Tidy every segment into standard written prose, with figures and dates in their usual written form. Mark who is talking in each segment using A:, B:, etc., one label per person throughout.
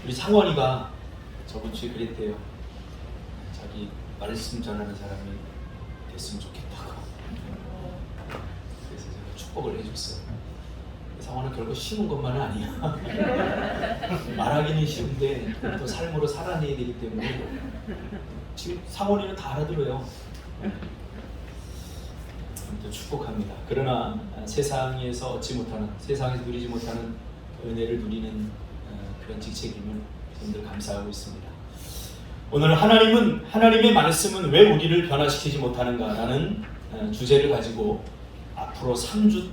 A: 우리 상원이가 저번 주에 그랬대요. 자기 말씀 전하는 사람이 됐으면 좋겠다고. 그래서 제가 축복을 해줬어요. 상원은 결국 쉬운 것만은 아니야. 말하기는 쉬운데 또 삶으로 살아내야 되기 때문에 지금 상원이는 다 알아들어요. 축복합니다. 그러나 세상에서 얻지 못하는, 세상에서 누리지 못하는 은혜를 누리는 그런 직책임을 여러분들 감사하고 있습니다. 오늘 하나님의 말씀은 왜 우리를 변화시키지 못하는가라는 주제를 가지고 앞으로 3주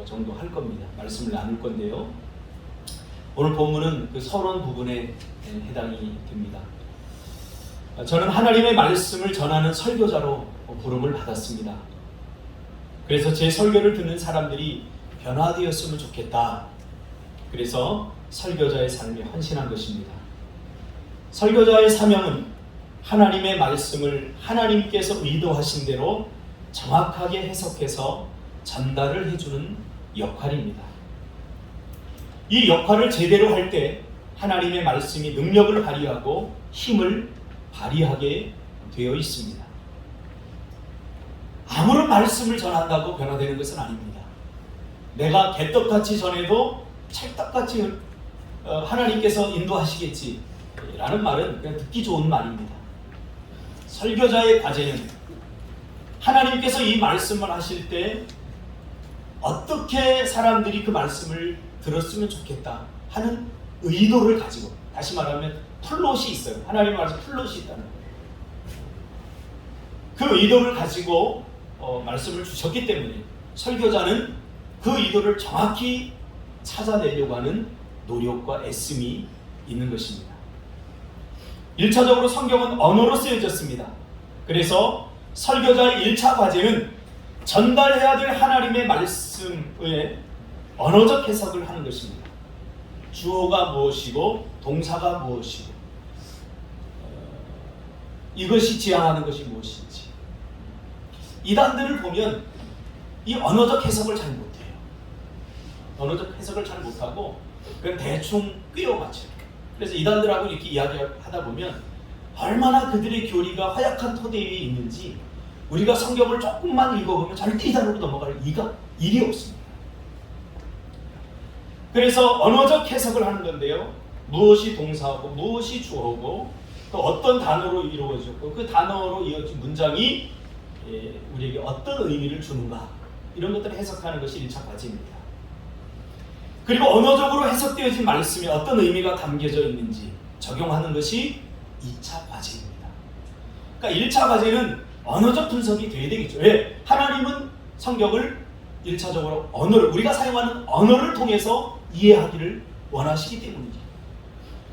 A: 정도 할 겁니다. 말씀을 나눌 건데요. 오늘 본문은 그 서론 부분에 해당이 됩니다. 저는 하나님의 말씀을 전하는 설교자로 부름을 받았습니다. 그래서 제 설교를 듣는 사람들이 변화되었으면 좋겠다. 그래서 설교자의 삶에 헌신한 것입니다. 설교자의 사명은 하나님의 말씀을 하나님께서 의도하신 대로 정확하게 해석해서 전달을 해주는 역할입니다. 이 역할을 제대로 할 때 하나님의 말씀이 능력을 발휘하고 힘을 발휘하게 되어 있습니다. 아무런 말씀을 전한다고 변화되는 것은 아닙니다. 내가 개떡같이 전해도 찰떡같이 하나님께서 인도하시겠지 라는 말은 그냥 듣기 좋은 말입니다. 설교자의 과제는 하나님께서 이 말씀을 하실 때 어떻게 사람들이 그 말씀을 들었으면 좋겠다 하는 의도를 가지고, 다시 말하면 플롯이 있어요. 하나님의 말씀 플롯이 있다는 거예요. 그 의도를 가지고 말씀을 주셨기 때문에 설교자는 그 의도를 정확히 찾아내려고 하는 노력과 애씀이 있는 것입니다. 1차적으로 성경은 언어로 쓰여졌습니다. 그래서 설교자의 1차 과제는 전달해야 될 하나님의 말씀의 언어적 해석을 하는 것입니다. 주어가 무엇이고 동사가 무엇이고 이것이 지향하는 것이 무엇인지, 이단들을 보면 이 언어적 해석을 잘 못해요. 언어적 해석을 잘 못하고 그냥 대충 꿰어 맞춰요. 그래서 이단들하고 이렇게 이야기하다 보면 얼마나 그들의 교리가 허약한 토대 위에 있는지 우리가 성경을 조금만 읽어보면 절대 이단으로 넘어갈 일이 없습니다. 그래서 언어적 해석을 하는 건데요. 무엇이 동사고 무엇이 주어고 또 어떤 단어로 이루어졌고 그 단어로 이어진 문장이 우리에게 어떤 의미를 주는가, 이런 것들을 해석하는 것이 1차 과제입니다. 그리고 언어적으로 해석되어진 말씀에 어떤 의미가 담겨져 있는지 적용하는 것이 2차 과제입니다. 그러니까 1차 과제는 언어적 분석이 돼야 되겠죠. 왜? 하나님은 성경을 1차적으로 언어를, 우리가 사용하는 언어를 통해서 이해하기를 원하시기 때문이죠.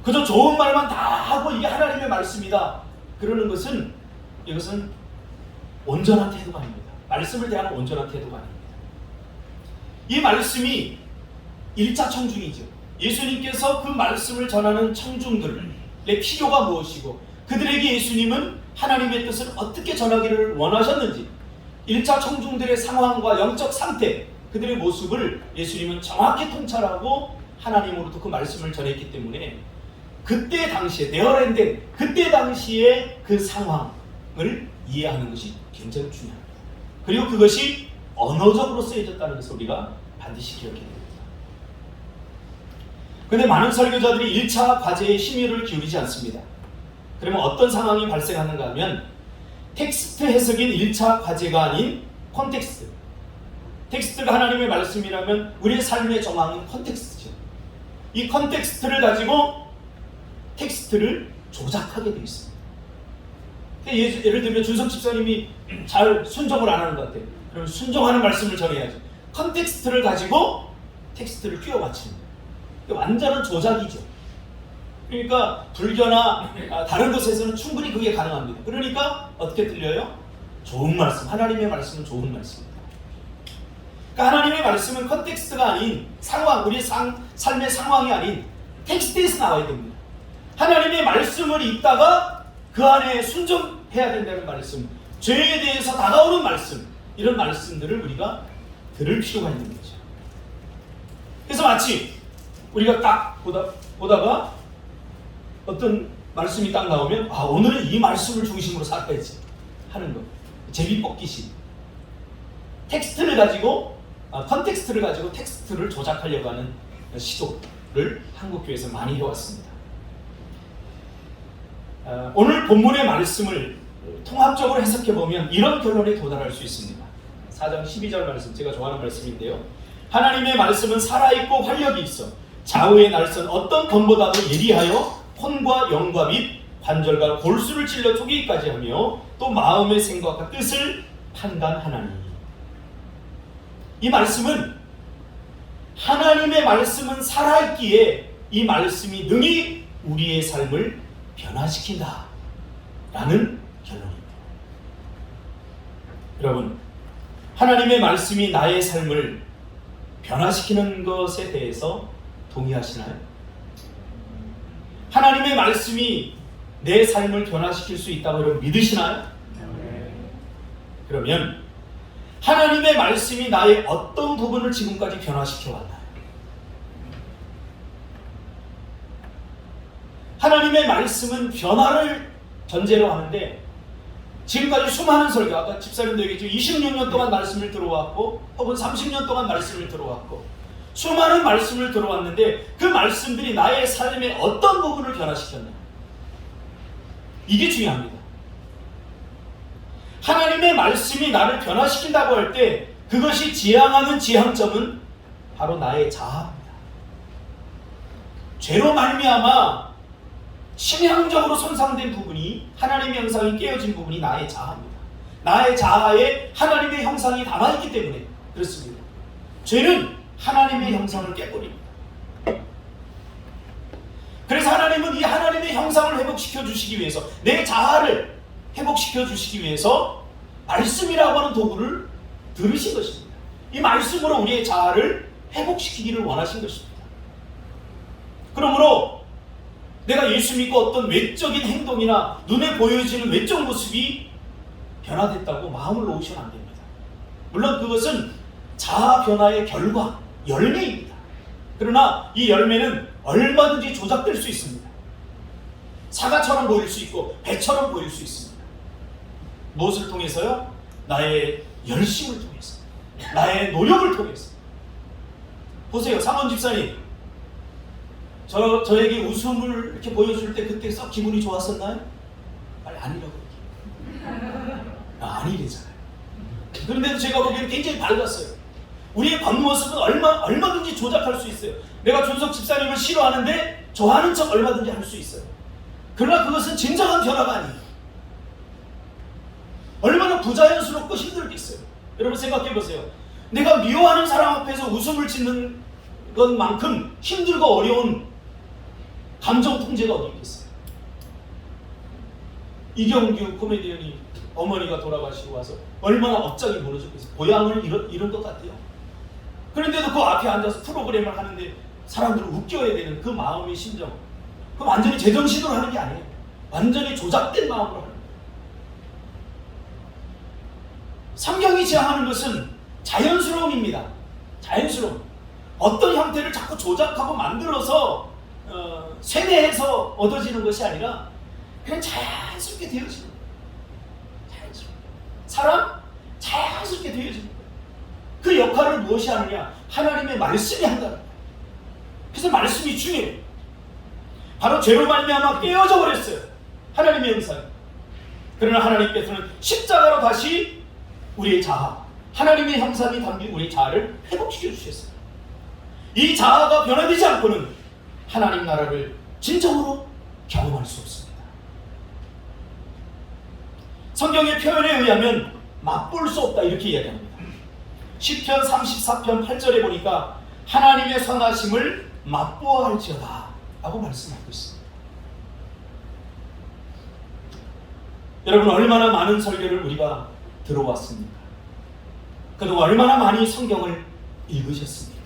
A: 그저 좋은 말만 다 하고 이게 하나님의 말씀이다 그러는 것은, 이것은 온전한 태도가 아닙니다. 말씀을 대하는 온전한 태도가 아닙니다. 이 말씀이 1차 청중이죠. 예수님께서 그 말씀을 전하는 청중들의 필요가 무엇이고 그들에게 예수님은 하나님의 뜻을 어떻게 전하기를 원하셨는지, 1차 청중들의 상황과 영적 상태, 그들의 모습을 예수님은 정확히 통찰하고 하나님으로부터 그 말씀을 전했기 때문에 그때 당시에 네어랜드, 그때 당시에 그 상황을 이해하는 것이 굉장히 중요합니다. 그리고 그것이 언어적으로 쓰여졌다는 것을 우리가 반드시 기억해야 됩니다. 그런데 많은 설교자들이 1차 과제에 심혈을 기울이지 않습니다. 그러면 어떤 상황이 발생하는가 하면 텍스트 해석인 1차 과제가 아닌 콘텍스트. 텍스트가 하나님의 말씀이라면 우리의 삶의 정황은 콘텍스트죠. 이 콘텍스트를 가지고 텍스트를 조작하게 되어 있습니다. 예를 들면 준석 집사님이 잘 순종을 안 하는 것 같아요. 그러면 순종하는 말씀을 전해야죠. 콘텍스트를 가지고 텍스트를 끼워 맞추는 거예요. 완전한 조작이죠. 그러니까 불교나 다른 것에서는 충분히 그게 가능합니다. 그러니까 어떻게 들려요? 좋은 말씀, 하나님의 말씀은 좋은 말씀입니다. 그러니까 하나님의 말씀은 컨텍스트가 아닌 상황, 우리의 삶의 상황이 아닌 텍스트에서 나와야 됩니다. 하나님의 말씀을 읽다가 그 안에 순종해야 된다는 말씀, 죄에 대해서 다가오는 말씀, 이런 말씀들을 우리가 들을 필요가 있는 거죠. 그래서 마치 우리가 딱 보다가 어떤 말씀이 딱 나오면 오늘은 이 말씀을 중심으로 살아야지 하는 거. 제비뽑기식. 텍스트를 가지고 컨텍스트를 가지고 텍스트를 조작하려고 하는 시도를 한국교회에서 많이 해왔습니다. 오늘 본문의 말씀을 통합적으로 해석해보면 이런 결론에 도달할 수 있습니다. 4장 12절 말씀, 제가 좋아하는 말씀인데요. 하나님의 말씀은 살아있고 활력이 있어 좌우의 날선 어떤 검보다도 예리하여 혼과 영과 및 관절과 골수를 찔러 쪼개기까지 하며 또 마음의 생각과 뜻을 판단하나니. 이 말씀은 하나님의 말씀은 살아있기에 이 말씀이 능히 우리의 삶을 변화시킨다 라는 결론입니다. 여러분, 하나님의 말씀이 나의 삶을 변화시키는 것에 대해서 동의하시나요? 하나님의 말씀이 내 삶을 변화시킬 수 있다고 여러분 믿으시나요? 그러면 하나님의 말씀이 나의 어떤 부분을 지금까지 변화시켜 왔나요? 하나님의 말씀은 변화를 전제로 하는데 지금까지 수많은 설교, 아까 집사님도 얘기했죠. 26년 동안 말씀을 들어왔고 혹은 30년 동안 말씀을 들어왔고 수많은 말씀을 들어왔는데 그 말씀들이 나의 삶의 어떤 부분을 변화시켰나요? 이게 중요합니다. 하나님의 말씀이 나를 변화시킨다고 할 때 그것이 지향하는 지향점은 바로 나의 자아입니다. 죄로 말미암아 신앙적으로 손상된 부분이, 하나님의 형상이 깨어진 부분이 나의 자아입니다. 나의 자아에 하나님의 형상이 담아있기 때문에 그렇습니다. 죄는 하나님의 형상을 깨버립니다. 그래서 하나님은 이 하나님의 형상을 회복시켜 주시기 위해서, 내 자아를 회복시켜 주시기 위해서 말씀이라고 하는 도구를 들으신 것입니다. 이 말씀으로 우리의 자아를 회복시키기를 원하신 것입니다. 그러므로 내가 예수 믿고 어떤 외적인 행동이나 눈에 보여지는 외적 모습이 변화됐다고 마음을 놓으시면 안 됩니다. 물론 그것은 자아 변화의 결과, 열매입니다. 그러나 이 열매는 얼마든지 조작될 수 있습니다. 사과처럼 보일 수 있고 배처럼 보일 수 있습니다. 무엇을 통해서요? 나의 열심을 통해서, 나의 노력을 통해서. 보세요, 상원 집사님, 저에게 웃음을 이렇게 보여줄 때 그때 썩 기분이 좋았었나요? 빨리 아니라고 얘기해요. 아니래잖아요. 그런데도 제가 보기에는 굉장히 밝았어요. 우리의 겉모습은 얼마든지 조작할 수 있어요. 내가 준석 집사님을 싫어하는데 좋아하는 척 얼마든지 할 수 있어요. 그러나 그것은 진정한 변화가 아니에요. 얼마나 부자연스럽고 힘들겠어요. 여러분 생각해보세요. 내가 미워하는 사람 앞에서 웃음을 짓는 것만큼 힘들고 어려운 감정 통제가 어디 있겠어요. 이경규 코미디언이 어머니가 돌아가시고 와서 얼마나 억장이 무너졌겠어요. 고향을 잃은 것 같아요. 그런데도 그 앞에 앉아서 프로그램을 하는데 사람들을 웃겨야 되는 그 마음의 심정, 그 완전히 제정신으로 하는 게 아니에요. 완전히 조작된 마음으로 하는 거예요. 성경이 지향하는 것은 자연스러움입니다. 자연스러움. 어떤 형태를 자꾸 조작하고 만들어서 세뇌해서 얻어지는 것이 아니라 그냥 자연스럽게 되어지는 거예요. 자연스럽게. 사람 자연스럽게 되어지는 거예요. 그 역할을 무엇이 하느냐? 하나님의 말씀이 한다는 거예요. 그래서 말씀이 중요해요. 바로 죄로 말미암아 깨어져 버렸어요. 하나님의 형상. 그러나 하나님께서는 십자가로 다시 우리의 자아, 하나님의 형상이 담긴 우리의 자아를 회복시켜 주셨어요. 이 자아가 변화되지 않고는 하나님 나라를 진정으로 경험할 수 없습니다. 성경의 표현에 의하면 맛볼 수 없다 이렇게 이야기합니다. 시편 34편 8절에 보니까 하나님의 선하심을 맛보아할지어다 라고 말씀하고 있습니다. 여러분, 얼마나 많은 설교를 우리가 들어왔습니까? 그동안 얼마나 많이 성경을 읽으셨습니까?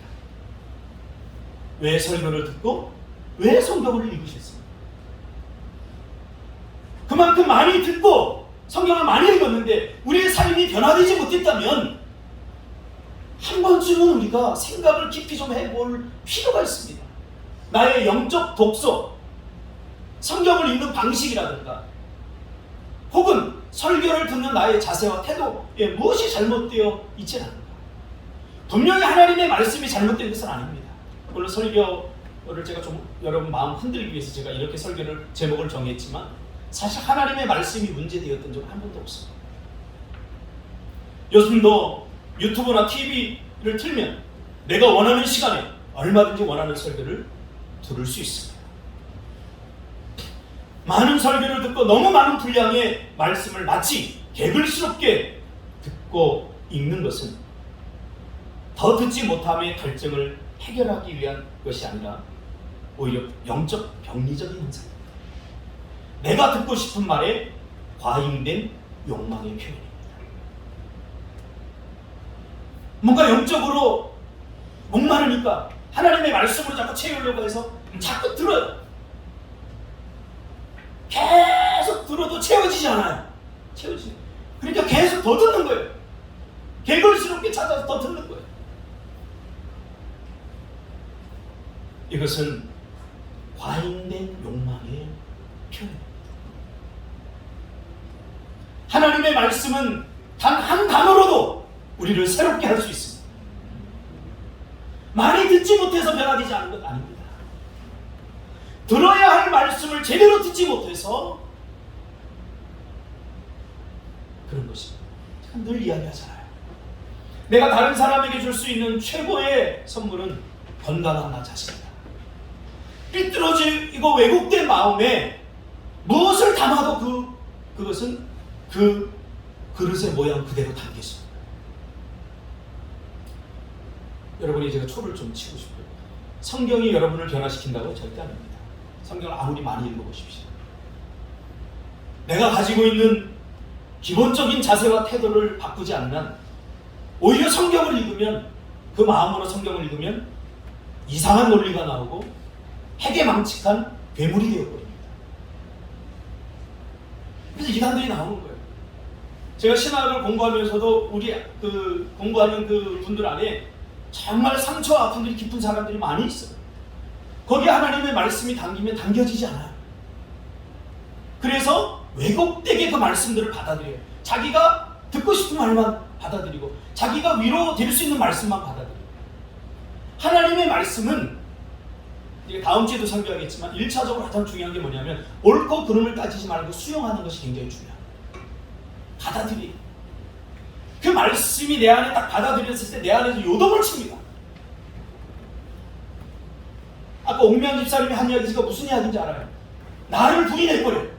A: 왜 설교를 듣고 왜 성경을 읽으셨습니까? 그만큼 많이 듣고 성경을 많이 읽었는데 우리의 삶이 변화되지 못했다면 한 번쯤은 우리가 생각을 깊이 좀 해볼 필요가 있습니다. 나의 영적 독서, 성경을 읽는 방식이라든가 혹은 설교를 듣는 나의 자세와 태도에 무엇이 잘못되어 있지 않은가. 분명히 하나님의 말씀이 잘못된 것은 아닙니다. 물론 설교를 제가 좀 여러분 마음 흔들기 위해서 제가 이렇게 설교를 제목을 정했지만 사실 하나님의 말씀이 문제되었던 적은 한 번도 없습니다. 요즘도 유튜브나 TV를 틀면 내가 원하는 시간에 얼마든지 원하는 설교를 들을 수 있습니다. 많은 설교를 듣고 너무 많은 분량의 말씀을 마치 개글스럽게 듣고 읽는 것은 더 듣지 못함의 갈증을 해결하기 위한 것이 아니라 오히려 영적 병리적인 현상입니다. 내가 듣고 싶은 말에 과잉된 욕망의 표현입니다. 뭔가 영적으로 목마르니까 하나님의 말씀으로 자꾸 채우려고 해서 자꾸 들어요. 계속 들어도 채워지지 않아요. 채워지지. 그러니까 계속 더 듣는 거예요. 개걸스럽게 찾아서 더 듣는 거예요. 이것은 과잉된 욕망의 표현입니다. 하나님의 말씀은 단 한 단어로도 우리를 새롭게 할 수 있습니다. 많이 듣지 못해서 변화되지 않은 것 아닙니다. 들어야 할 말씀을 제대로 듣지 못해서 그런 것입니다. 제가 늘 이야기하잖아요. 내가 다른 사람에게 줄 수 있는 최고의 선물은 건강한 나 자신이다. 삐뚤어지고 왜곡된 마음에 무엇을 담아도 그것은 그 그릇의 모양 그대로 담겨 있습니다. 여러분이 제가 초를 좀 치고 싶어요. 성경이 여러분을 변화시킨다고 절대 아닙니다. 성경을 아무리 많이 읽어보십시오. 내가 가지고 있는 기본적인 자세와 태도를 바꾸지 않는, 오히려 성경을 읽으면, 그 마음으로 성경을 읽으면 이상한 논리가 나오고 해괴망측한 괴물이 되어버립니다. 그래서 이단들이 나오는 거예요. 제가 신학을 공부하면서도 우리 공부하는 그 분들 안에 정말 상처와 아픔들이 깊은 사람들이 많이 있어요. 거기에 하나님의 말씀이 담기면 당겨지지 않아요. 그래서 왜곡되게 그 말씀들을 받아들여요. 자기가 듣고 싶은 말만 받아들이고 자기가 위로될 수 있는 말씀만 받아들여요. 하나님의 말씀은 다음 주에도 설교하겠지만 1차적으로 가장 중요한 게 뭐냐면 옳고 그름을 따지지 말고 수용하는 것이 굉장히 중요합니다. 받아들이. 그 말씀이 내 안에 딱 받아들였을 때 내 안에서 요동을 칩니다. 아까 옥명 집사님이 한 이야기가 무슨 이야기인지 알아요? 나를 부인해버려요.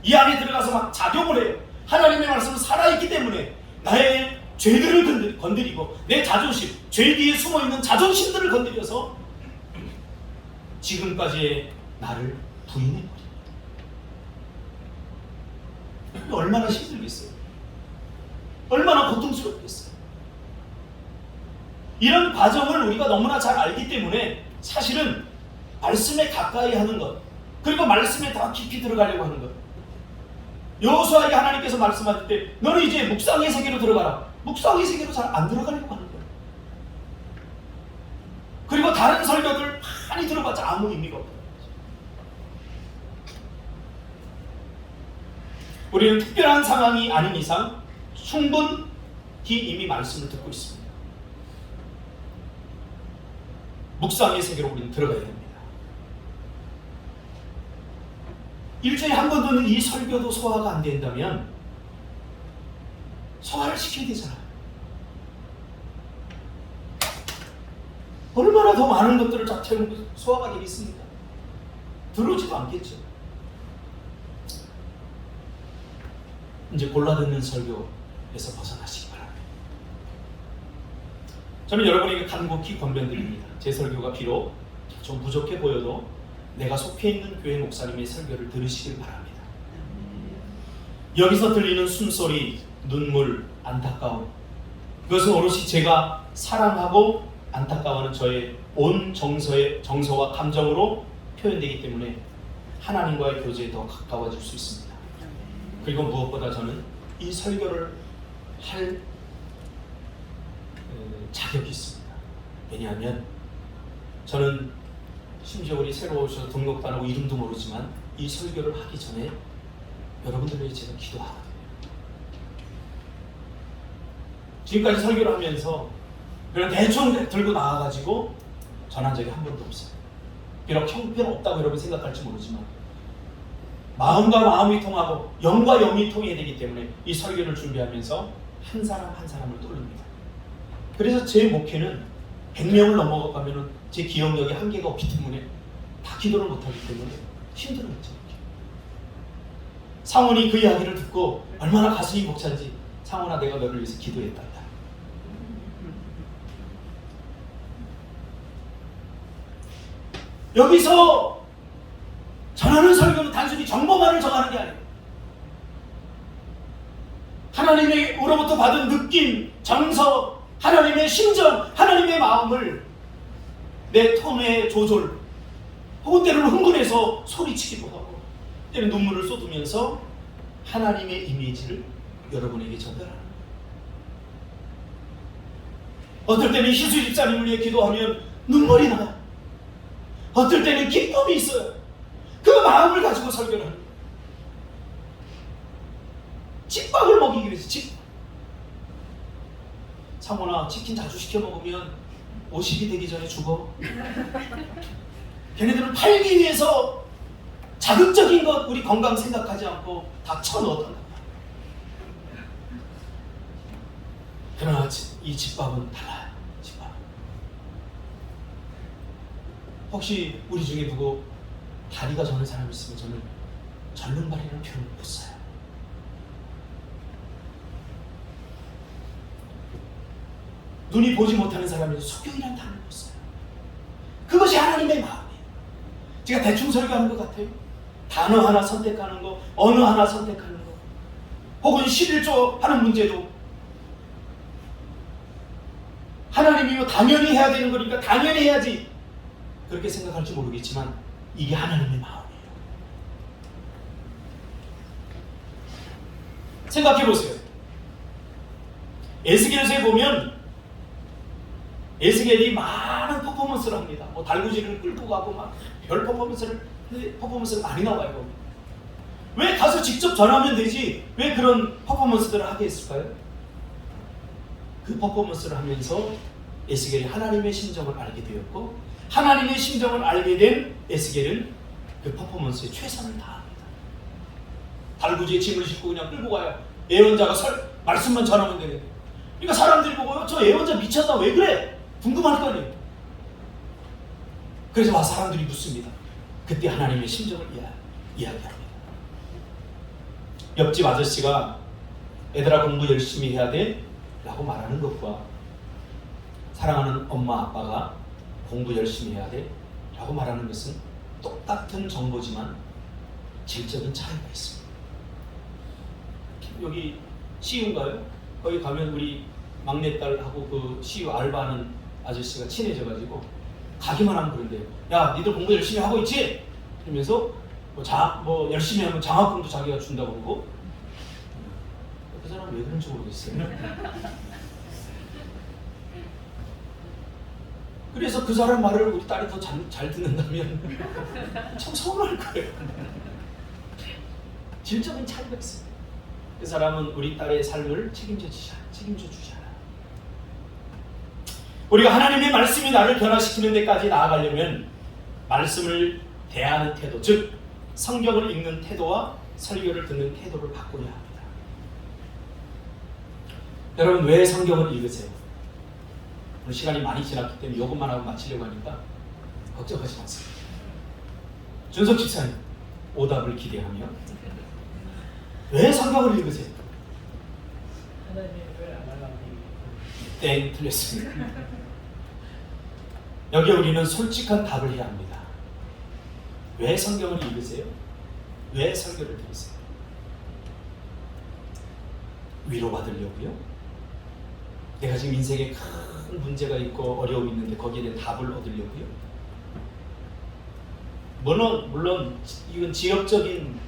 A: 이 안에 들어가서 막 작용을 해요. 하나님의 말씀은 살아있기 때문에 나의 죄들을 건드리고 내 자존심, 죄 뒤에 숨어있는 자존심들을 건드려서 지금까지의 나를 부인해버립니다. 얼마나 힘들겠어요? 얼마나 고통스럽겠어요? 이런 과정을 우리가 너무나 잘 알기 때문에 사실은 말씀에 가까이 하는 것, 그리고 말씀에 더 깊이 들어가려고 하는 것. 여호수아에게 하나님께서 말씀하실 때 너는 이제 묵상의 세계로 들어가라. 묵상의 세계로 잘 안 들어가려고 하는 거예요. 그리고 다른 설교들 많이 들어봤자 아무 의미가 없어요. 우리는 특별한 상황이 아닌 이상 충분히 이미 말씀을 듣고 있습니다. 묵상의 세계로 우리는 들어가야 됩니다. 일주일에 한 번 듣는 이 설교도 소화가 안 된다면 소화를 시켜야 되잖아요. 얼마나 더 많은 것들을 자체로 소화가 되겠습니까? 들어오지도 않겠죠. 이제 골라 듣는 설교에서 벗어나시기 바랍니다. 저는 여러분에게 간곡히 권면드립니다. 제 설교가 비록 좀 부족해 보여도 내가 속해 있는 교회 목사님의 설교를 들으시길 바랍니다. 여기서 들리는 숨소리, 눈물, 안타까움, 그것은 오롯이 제가 사랑하고 안타까워하는 저의 온 정서와 감정으로 표현되기 때문에 하나님과의 교제에 더 가까워질 수 있습니다. 그리고 무엇보다 저는 이 설교를 할 자격이 있습니다. 왜냐하면 저는 심지어 우리 새로 오셔서 등록도 안 하고 이름도 모르지만 이 설교를 하기 전에 여러분들에게 제가 기도하거든요. 지금까지 설교를 하면서 그냥 대충 들고 나와가지고 전한 적이 한 번도 없어요. 비록 형편없다고 여러분 생각할지 모르지만 마음과 마음이 통하고 영과 영이 통해야 되기 때문에 이 설교를 준비하면서 한 사람 한 사람을 돌립니다. 그래서 제 목회는 100명을 넘어가면 제 기억력이 한계가 없기 때문에 다 기도를 못하기 때문에 힘들었죠. 상원이 그 이야기를 듣고 얼마나 가슴이 벅찬지, 상원아 내가 너를 위해서 기도했다. 여기서 전하는 설교는 단순히 정보만을 전하는 게 아니에요. 하나님으로부터 받은 느낌, 정서, 하나님의 심정, 하나님의 마음을 내 톤의 조절, 혹은 때로는 흥분해서 소리치기도 하고 때로는 눈물을 쏟으면서 하나님의 이미지를 여러분에게 전달하는 거예요. 어떨 때는 희수 집사님을 위해 기도하면 눈물이 나요. 어떨 때는 기쁨이 있어요. 그 마음을 가지고 설교를 합니다. 집밥을 먹이기 위해서 집밥. 상원아 치킨 자주 시켜 먹으면 50이 되기 전에 죽어. 걔네들은 팔기 위해서 자극적인 것 우리 건강 생각하지 않고 다 쳐넣었단 말이야. 그러나 이 집밥은 달라요. 집밥. 혹시 우리 중에 누구 다리가 저는 사람 있으면 저는 절름발이라는 표현을 못 써요. 눈이 보지 못하는 사람이 소경이라는 단어를 못 써요. 그것이 하나님의 마음이에요. 제가 대충 설교하는 것 같아요. 단어 하나 선택하는 거, 언어 하나 선택하는 거, 혹은 11조 하는 문제도 하나님이면 당연히 해야 되는 거니까 당연히 해야지 그렇게 생각할지 모르겠지만 이게 하나님의 마음이에요. 생각해 보세요. 에스겔서에 보면 에스겔이 많은 퍼포먼스를 합니다. 뭐 달구지를 끌고 가고 막 별 퍼포먼스를 많이 나와요. 왜 가서 직접 전하면 되지? 왜 그런 퍼포먼스들을 하게 했을까요? 그 퍼포먼스를 하면서 에스겔이 하나님의 심정을 알게 되었고, 하나님의 심정을 알게 된 에스겔은 그 퍼포먼스에 최선을 다합니다. 달구지에 짐을 싣고 그냥 끌고 가요. 예언자가 말씀만 전하면 되는데, 그러니까 사람들이 보고 저 예언자 미쳤다 왜 그래? 궁금할 거 아니에요. 그래서 사람들이 묻습니다. 그때 하나님의 심정을 이야기합니다. 옆집 아저씨가 애들아 공부 열심히 해야 돼 라고 말하는 것과 사랑하는 엄마 아빠가 공부 열심히 해야 돼 라고 말하는 것은 똑같은 정보지만 질적인 차이가 있습니다. 여기 CU인가요? 거기 가면 우리 막내딸하고 그 CU 알바하는 아저씨가 친해져가지고 가기만 하면 그런데요. 야, 니들 공부 열심히 하고 있지? 이러면서 뭐 열심히 하면 장학금도 자기가 준다고 그러고. 그 사람 왜 그런지 모르겠어요. 그래서 그 사람 말을 우리 딸이 더 잘 듣는다면 참 서운할 거예요. 질적인 차이가 있어요. 그 사람은 우리 딸의 삶을 책임져 주잖아요. 우리가 하나님의 말씀이 나를 변화시키는 데까지 나아가려면 말씀을 대하는 태도, 즉 성경을 읽는 태도와 설교를 듣는 태도를 바꿔야 합니다. 여러분 왜 성경을 읽으세요? 오늘 시간이 많이 지났기 때문에 이것만 하고 마치려고 하니까 걱정하지 마세요. 준석 집사님 오답을 기대하며 왜 성경을 읽으세요?
B: 하나님이 왜 안 하려고
A: 땡, 틀렸습니다. 여기 우리는 솔직한 답을 해야 합니다. 왜 성경을 읽으세요? 왜 설교를 들으세요? 위로받으려고요? 내가 지금 인생에 큰 문제가 있고 어려움이 있는데 거기에 대한 답을 얻으려고요? 물론 이건 지역적인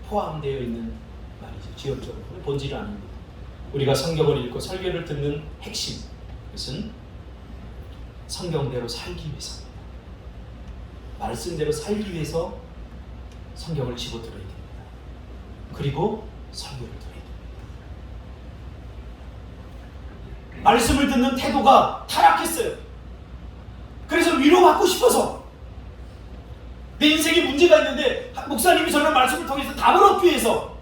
A: 포함되어 있는 말이죠. 지역적으로 본질이 아닙니다. 우리가 성경을 읽고 설교를 듣는 핵심, 그것은 성경대로 살기 위해서입니다. 말씀대로 살기 위해서 성경을 집어들어야 됩니다. 그리고 설교를 들어야 됩니다. 말씀을 듣는 태도가 타락했어요. 그래서 위로받고 싶어서 내 인생에 문제가 있는데 목사님이 저는 말씀을 통해서 답을 얻기 위해서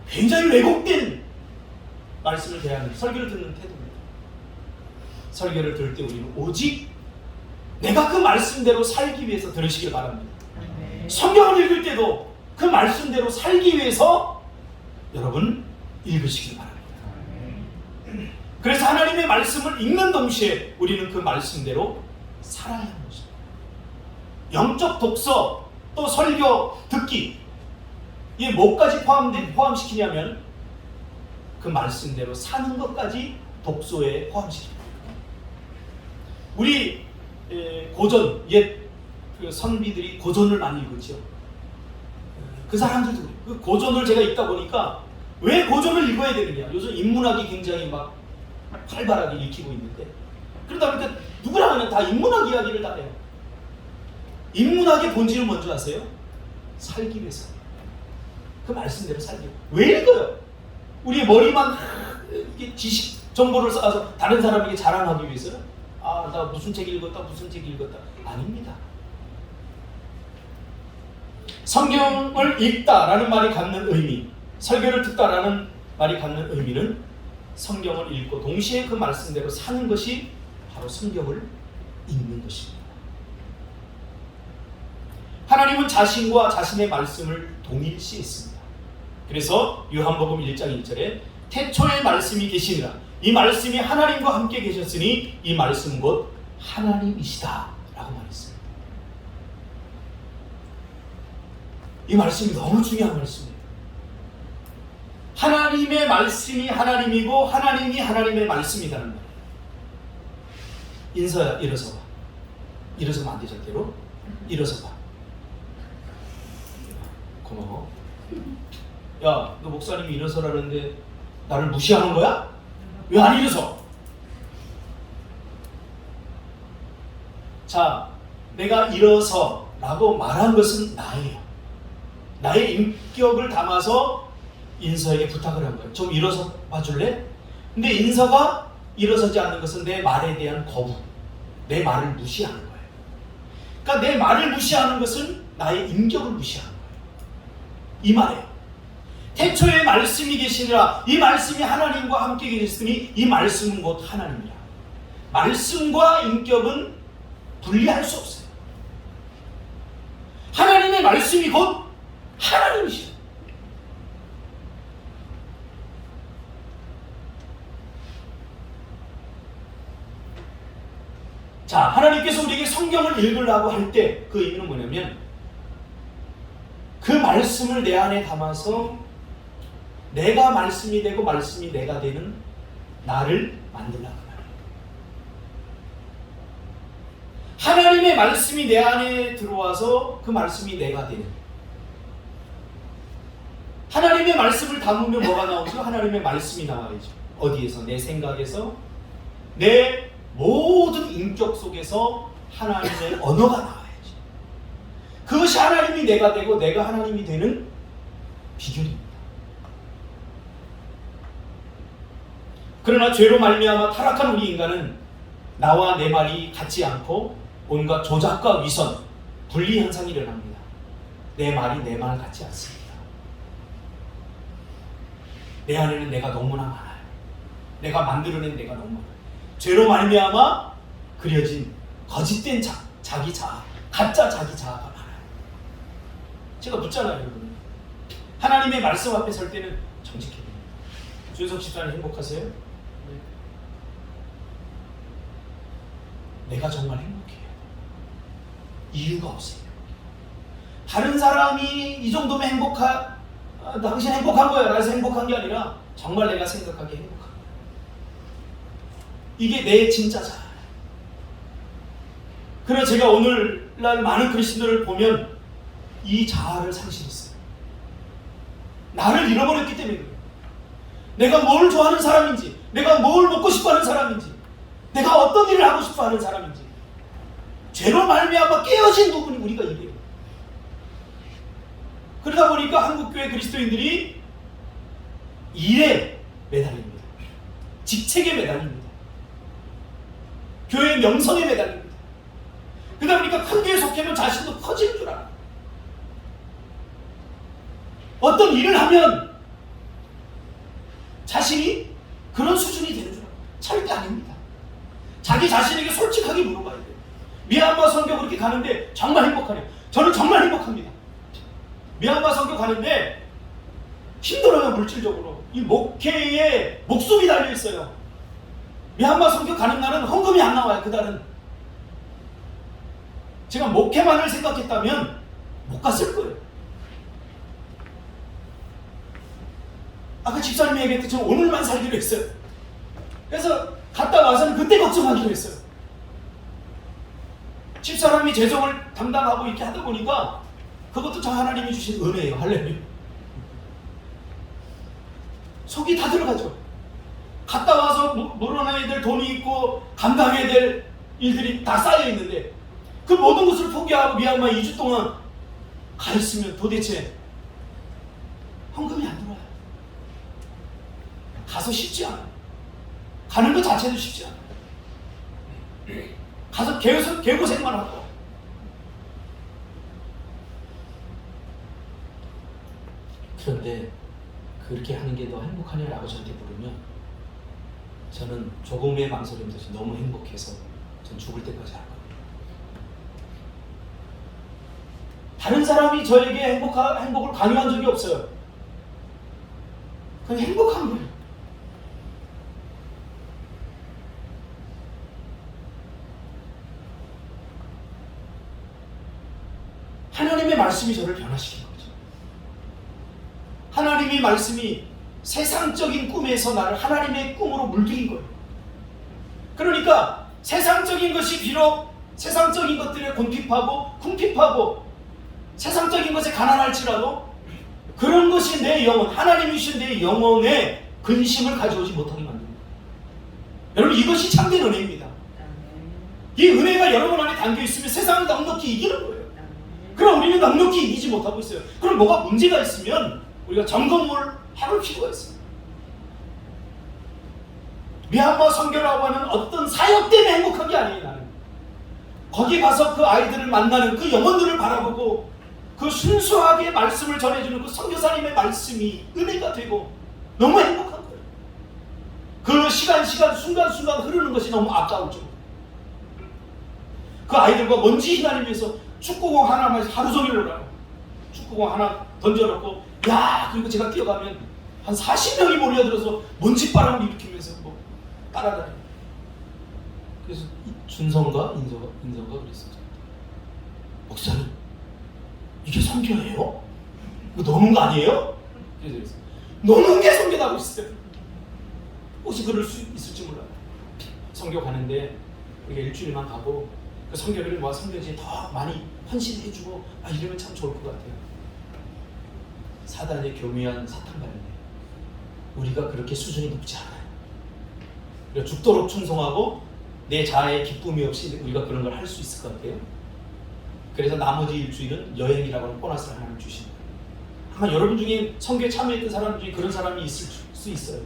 A: 굉장히 왜곡된 말씀을 대하는 설교를 듣는 태도입니다. 설교를 들을 때 우리는 오직 내가 그 말씀대로 살기 위해서 들으시길 바랍니다. 성경을 읽을 때도 그 말씀대로 살기 위해서 여러분 읽으시길 바랍니다. 그래서 하나님의 말씀을 읽는 동시에 우리는 그 말씀대로 살아야 하는 것입니다. 영적 독서 또 설교 듣기 이게 뭐까지 포함시키냐면 그 말씀대로 사는 것까지 독서에 포함시킵니다. 우리 고전 옛 그 선비들이 고전을 많이 읽었죠. 그 사람들도 그 고전을 제가 읽다 보니까 왜 고전을 읽어야 되느냐. 요즘 인문학이 굉장히 막 활발하게 읽히고 있는데 그러다 보니까 누구나 그냥 다 인문학 이야기를 다 해요. 인문학의 본질은 뭔지 아세요? 살기 위해서. 그 말씀대로 살기 위해서. 왜 읽어요? 우리의 머리만 지식 정보를 쌓아서 다른 사람에게 자랑하기 위해서요? 아, 나 무슨 책 읽었다, 무슨 책 읽었다. 아닙니다. 성경을 읽다라는 말이 갖는 의미, 설교를 듣다라는 말이 갖는 의미는 성경을 읽고 동시에 그 말씀대로 사는 것이 바로 성경을 읽는 것입니다. 하나님은 자신과 자신의 말씀을 동일시했습니다. 그래서 요한복음 1장 1절에 태초에 말씀이 계시니라 이 말씀이 하나님과 함께 계셨으니 이 말씀은 곧 하나님이시다 라고 말했습니다. 이 말씀이 너무 중요한 말씀이에요. 하나님의 말씀이 하나님이고 하나님이 하나님의 말씀이라는 말이에요. 인서야 일어서 봐. 일어서면 안 돼 절대로. 일어서 봐. 고마워. 야, 너 목사님이 일어서라는데 나를 무시하는 거야? 왜 안 일어서? 자, 내가 일어서 라고 말한 것은 나예요. 나의 인격을 담아서 인서에게 부탁을 한 거예요. 좀 일어서 봐줄래? 근데 인서가 일어서지 않는 것은 내 말에 대한 거부, 내 말을 무시하는 거예요. 그러니까 내 말을 무시하는 것은 나의 인격을 무시하는 거예요. 이 말이에요. 태초에 말씀이 계시니라 이 말씀이 하나님과 함께 계셨으니 이 말씀은 곧 하나님이라. 말씀과 인격은 분리할 수 없어요. 하나님의 말씀이 곧 하나님이시죠. 자, 하나님께서 우리에게 성경을 읽으라고 할 때 그 의미는 뭐냐면 그 말씀을 내 안에 담아서 내가 말씀이 되고 말씀이 내가 되는 나를 만들라고 말해요. 하나님의 말씀이 내 안에 들어와서 그 말씀이 내가 되는. 하나님의 말씀을 담으면 뭐가 나오죠? 하나님의 말씀이 나와야죠. 어디에서? 내 생각에서, 내 모든 인격 속에서 하나님의 언어가 나와야죠. 그것이 하나님이 내가 되고 내가 하나님이 되는 비결입니다. 그러나 죄로 말미암아 타락한 우리 인간은 나와 내 말이 같지 않고 온갖 조작과 위선, 분리 현상이 일어납니다. 내 말이 내 말 같지 않습니다. 내 안에는 내가 너무나 많아요. 내가 만들어낸 내가 너무 많아요. 죄로 말미암아 그려진 거짓된 자기 자아, 가짜 자기 자아가 많아요. 제가 묻잖아요, 여러분. 하나님의 말씀 앞에 설 때는 정직해야 됩니다. 준석 집사님 행복하세요? 네. 내가 정말 행복해요. 이유가 없어요. 다른 사람이 이 정도면 당신 행복한 거야 라서 행복한 게 아니라 정말 내가 생각하기에 행복한 거야. 이게 내 진짜 자아예요. 그래서 제가 오늘날 많은 그리스도인들을 보면 이 자아를 상실했어요. 나를 잃어버렸기 때문에 그래요. 내가 뭘 좋아하는 사람인지, 내가 뭘 먹고 싶어하는 사람인지, 내가 어떤 일을 하고 싶어하는 사람인지 죄로 말미암아 깨어진 부분이 우리가 이래요. 그러다 보니까 한국교회 그리스도인들이 일에 매달립니다. 직책에 매달립니다. 교회 명성에 매달립니다. 그러다 보니까 큰 교회 속해면 자신도 커지는 줄 알아요. 어떤 일을 하면 자신이 그런 수준이 되는 줄 알아요. 절대 아닙니다. 자기 자신에게 솔직하게 물어봐야 돼요. 미얀마 선교 그렇게 가는데 정말 행복하네요. 저는 정말 행복합니다. 미얀마 선교 가는데 힘들어요. 물질적으로. 이 목회에 목숨이 달려있어요. 미얀마 선교 가는 날은 헌금이 안 나와요. 그날은 제가 목회만을 생각했다면 못 갔을 거예요. 아까 집사님이 얘기했듯이 저는 오늘만 살기로 했어요. 그래서 갔다 와서는 그때 걱정하기로 했어요. 집사람이 재정을 담당하고 이렇게 하다 보니까 그것도 저 하나님이 주신 은혜예요. 할렐루야. 속이 다 들어가죠. 갔다 와서 물어내야 될 돈이 있고 감당해야 될 일들이 다 쌓여 있는데 그 모든 것을 포기하고 미얀마 2주 동안 가 있으면 도대체 헌금이 안 들어와요. 가서 쉽지 않아요. 가는 것 자체도 쉽지 않아요. 가서 개고생만 하고. 그런데 그렇게 하는 게 더 행복하냐라고 저한테 물으면 저는 조금의 망설임도 없이 너무 행복해서 전 죽을 때까지 할 겁니다. 다른 사람이 저에게 행복을 강요한 적이 없어요. 그냥 행복한 거예요. 하나님의 말씀이 저를 변화시킨 거죠. 하나님의 말씀이 세상적인 꿈에서 나를 하나님의 꿈으로 물들인 거예요. 그러니까 세상적인 것이 비록 세상적인 것들에 궁핍하고 세상적인 것에 가난할지라도 그런 것이 내 영혼, 하나님이 주신 내 영혼에 근심을 가져오지 못하게 만듭니다. 여러분, 이것이 참된 은혜입니다. 이 은혜가 여러분 안에 담겨있으면 세상을 넉넉히 이기는 거예요. 그럼 우리는 넉넉히 이기지 못하고 있어요. 그럼 뭐가 문제가 있으면 우리가 점검을 해볼 필요가 있어요. 미얀마 선교라고 하는 어떤 사역 때문에 행복한 게 아니에요. 나는 거기 가서 그 아이들을 만나는 그 영혼들을 바라보고 그 순수하게 말씀을 전해주는 그 선교사님의 말씀이 은혜가 되고 너무 행복한 거예요. 그 순간순간 흐르는 것이 너무 아까웠죠. 그 아이들과 먼지 휘날리면서 축구공 하나만 하루 종일 놀아요. 축구공 하나 던져놓고 그리고 제가 뛰어가면 한 40명이 몰려들어서 먼지바람을 일으키면서 따라다녀요. 그래서 준성과 인성가 그랬어요. 목사님, 이게 선교예요? 이거 노는 거 아니에요? 그래서 노는 게 선교라고 있어요. 혹시 그럴 수 있을지 몰라요. 선교 가는데 우리가 일주일만 가고 그 선교를 선교지에 더 많이 헌신해주고 이러면 참 좋을 것 같아요. 사단의 교묘한 사탕발인데 우리가 그렇게 수준이 높지 않아요. 우리가 죽도록 충성하고 내 자아의 기쁨이 없이 우리가 그런 걸 할 수 있을 것 같아요. 그래서 나머지 일주일은 여행이라고 하는 보너스를 하나님 주시는 거예요. 아마 여러분 중에 선교에 참여했던 사람 중에 그런 사람이 있을 수 있어요.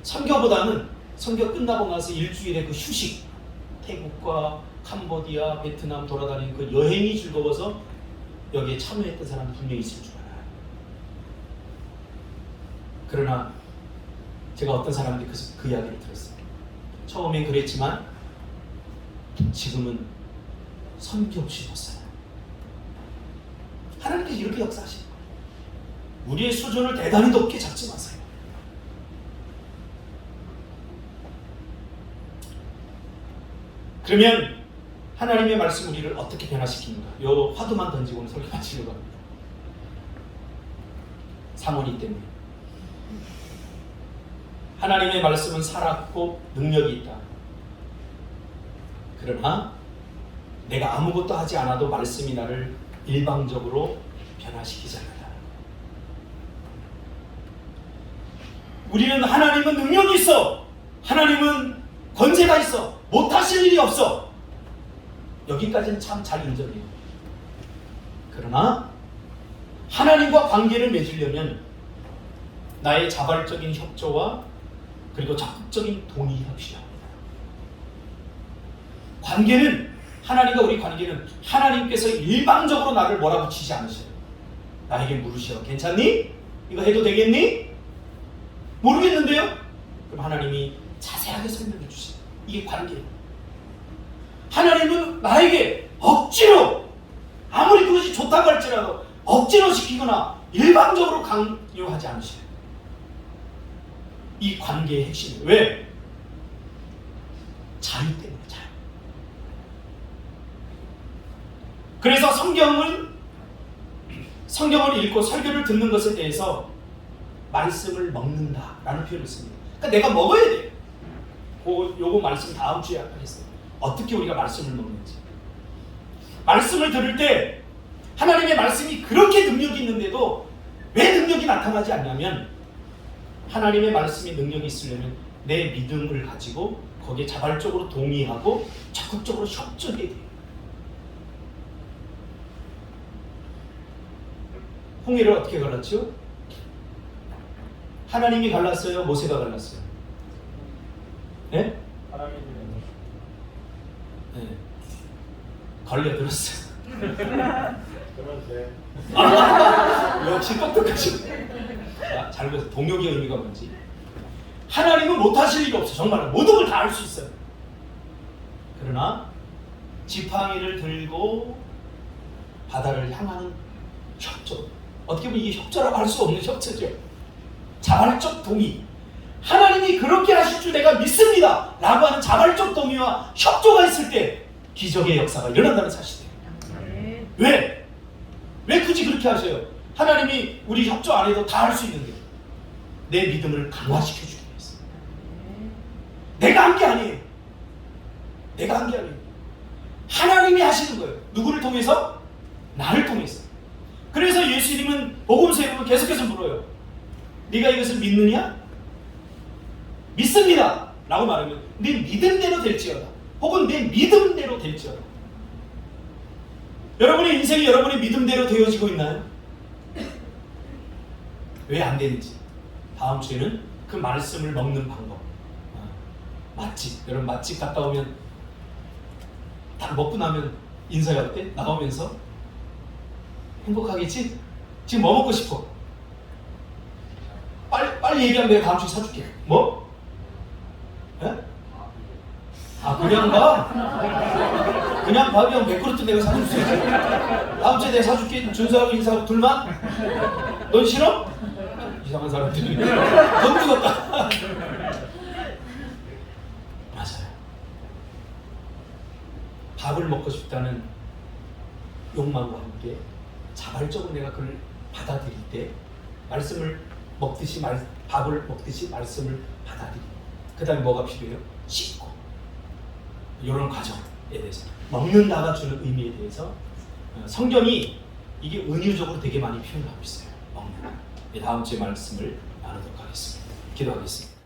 A: 선교보다는 선교 끝나고 나서 일주일의 그 휴식, 태국과 캄보디아, 베트남 돌아다니는 그 여행이 즐거워서 여기에 참여했던 사람이 분명히 있을 줄 알아요. 그러나 제가 어떤 사람들이 그 이야기를 들었어요. 처음엔 그랬지만 지금은 선교 없이 못 살아요. 하나님께서 이렇게 역사하시는 거예요. 우리의 수준을 대단히 높게 잡지 마세요. 그러면 하나님의 말씀 우리를 어떻게 변화시키는가? 요 화두만 던지고는 설교 마치려고 합니다. 사모님 때문에. 하나님의 말씀은 살았고 능력이 있다. 그러나 내가 아무것도 하지 않아도 말씀이 나를 일방적으로 변화시키지 않는다. 우리는 하나님은 능력이 있어. 하나님은 권세가 있어. 못하실 일이 없어. 여기까지는 참 잘 인정해요. 그러나 하나님과 관계를 맺으려면 나의 자발적인 협조와 그리고 적극적인 동의가 필요합니다. 관계는 하나님과 우리 관계는 하나님께서 일방적으로 나를 몰아붙이지 않으셔요. 나에게 물으셔. 괜찮니? 이거 해도 되겠니? 모르겠는데요? 그럼 하나님이 자세하게 설명해 주세요. 이게 관계예요. 하나님은 나에게 억지로 아무리 그것이 좋다고 할지라도 억지로 시키거나 일방적으로 강요하지 않으셔요. 이 관계의 핵심이에요. 왜? 자유 때문에 자유. 그래서 성경을 읽고 설교를 듣는 것에 대해서 말씀을 먹는다라는 표현을 씁니다. 그러니까 내가 먹어야 돼요. 요거 말씀 다음 주에 하겠습니다. 어떻게 우리가 말씀을 먹는지. 말씀을 들을 때 하나님의 말씀이 그렇게 능력이 있는데도 왜 능력이 나타나지 않냐면 하나님의 말씀이 능력이 있으려면 내 믿음을 가지고 거기에 자발적으로 동의하고 적극적으로 협조해야 돼요. 홍해를 어떻게 갈랐죠? 하나님이 갈랐어요? 모세가 갈랐어요? 네? 네. 걸려들었어요.
B: 그런데
A: 역시 똑똑하시네. 자, 잘 보세요. 동역의 의미가 뭔지. 하나님은 못하실 일이 없어. 정말 모든 걸 다 할 수 있어요. 그러나 지팡이를 들고 바다를 향하는 협조. 어떻게 보면 이게 협조라고 할 수 없는 협조죠. 자발적 동의. 하나님이 그렇게 하실 줄 내가 믿습니다 라고 하는 자발적 동의와 협조가 있을 때 기적의 역사가 일어난다는 사실이에요. 왜? 왜 굳이 그렇게 하셔요? 하나님이 우리 협조 안 해도 다 할 수 있는데 내 믿음을 강화시켜 주기 위해서. 내가 한 게 아니에요. 내가 한 게 아니에요. 하나님이 하시는 거예요. 누구를 통해서? 나를 통해서. 그래서 예수님은 복음서에 보면 계속해서 물어요. 네가 이것을 믿느냐? 믿습니다 라고 말하면 내 믿음대로 될지어다. 혹은 내 믿음대로 될지어다. 여러분의 인생이 여러분의 믿음대로 되어지고 있나요? 왜 안 되는지 다음 주에는 그 말씀을 먹는 방법. 맛집. 여러분 맛집 갔다 오면 다 먹고 나면 인사가 어때? 나오면서 행복하겠지? 지금 뭐 먹고 싶어? 빨리 얘기하면 내가 다음 주에 사줄게. 뭐? 예? 아 그냥 가? 그냥 밥이랑 맥그릇도 내가 사줄 수 있지. 다음 주에 내가 사줄게. 준서하고 인사하고 둘만? 넌 싫어? 이상한 사람들이 돈 죽었다. 맞아요. 밥을 먹고 싶다는 욕망과 함께 자발적으로 내가 그걸 받아들일 때 말씀을 먹듯이 밥을 먹듯이 말씀을 받아들이고 그 다음에 뭐가 필요해요? 씻고 이런 과정에 대해서 먹는다가 주는 의미에 대해서 성경이 이게 은유적으로 되게 많이 표현하고 있어요. 먹는다. 다음 주에 말씀을 나누도록 하겠습니다. 기도하겠습니다.